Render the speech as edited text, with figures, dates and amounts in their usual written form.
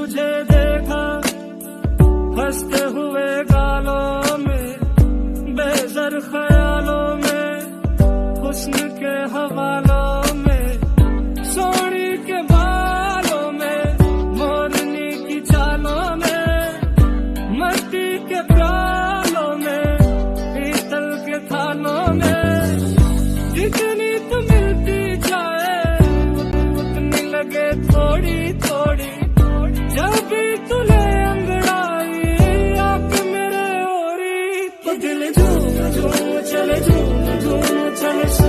तुझे देखा हंसते हुए गालों में, बेज़र ख्यालों में, हुस्न के हवालों में, सोनी के बालों में, मोरनी की चालों में, मट्टी के प्यालों में, पीतल के थानों में। जितनी तू मिलती जाए उतनी लगे थोड़ी थोड़ी, जब भी तू ले अंगड़ाई आके मेरे ओरी, तो दिल झूम झूम चले, झूम झूम चले।